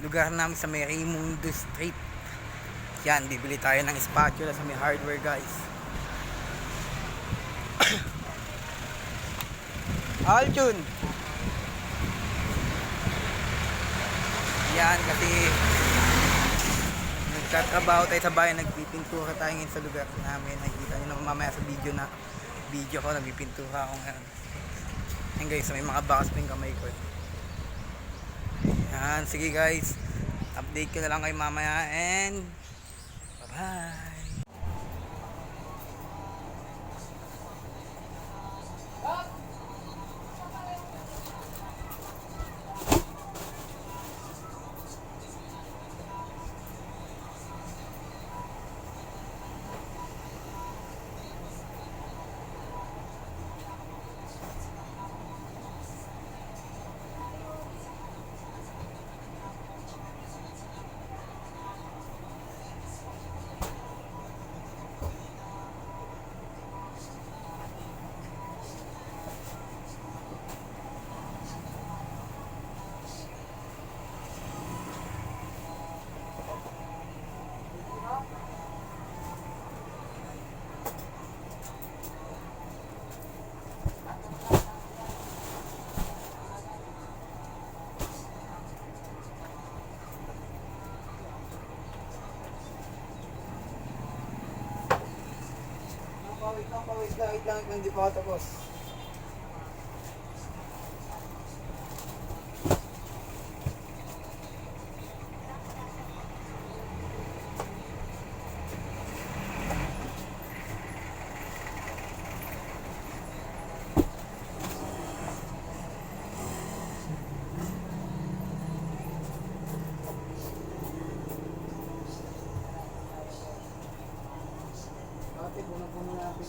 lugar namin sa may Raimundo Street. Yan, bibili tayo ng spatula sa may hardware, guys. Aljun. Yan, kasi nagtatrabaho tayo sa bayan, nagpipintura tayo ngayon sa lugar namin. Nakikita nyo naman mamaya sa video ko, nagpipintura ako ngayon. Yan guys, may mga bakas pa yung kamay ko. Yan, sige guys, update ko na lang kayo mamaya and bye bye. Wait lang, hindi pa ako tapos. Ate, puno-puno natin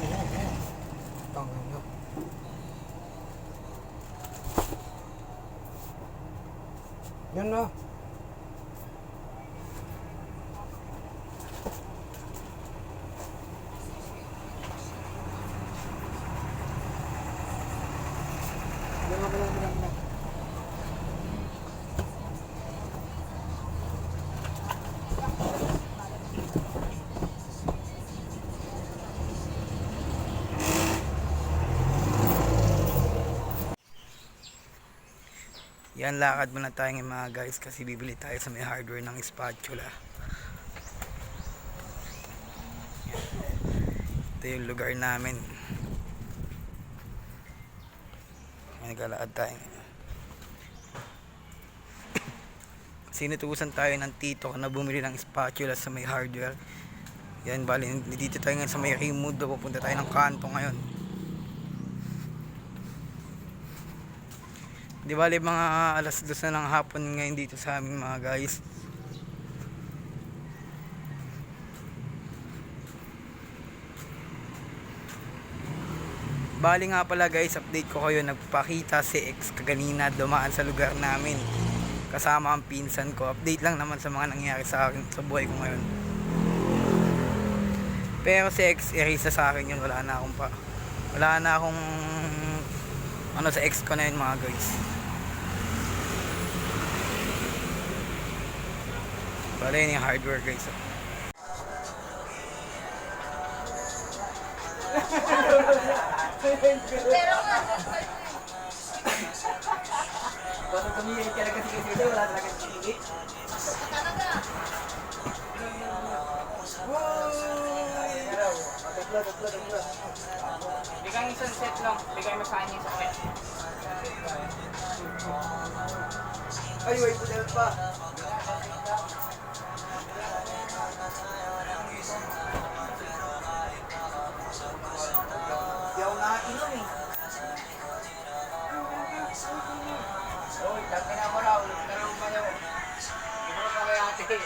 ito. Yan na. Yan, lakad muna tayo ng mga guys kasi bibili tayo sa may hardware ng spatula. Ito yung lugar namin. Naglalakad tayo. Sinutusan tayo ng tito na bumili ng spatula sa may hardware. Yan, bali dito tayo ngayon sa may Raimundo. Pupunta tayo ng kanto ngayon. Di bali mga alas 2 na ng hapon ngayon dito sa aming mga guys. Bali nga pala guys, update ko kayo, nagpakita si ex kaganina dumaan sa lugar namin kasama ang pinsan ko. Update lang naman sa mga nangyayari sa akin sa buhay ko ngayon. Pero si ex erisa sa akin yun, wala na akong ano sa ex ko na yun mga guys. Bali yun yung hardware guys. Pero nga, Basta tumingin ka na kasi wala talaga tingin. talaga. Tatlo. Bigay isang set lang. Bigay mo sa kanya sa set. Ay, wait, budel pa. pinamuraw, pero umayaw. Ito pa kay ate.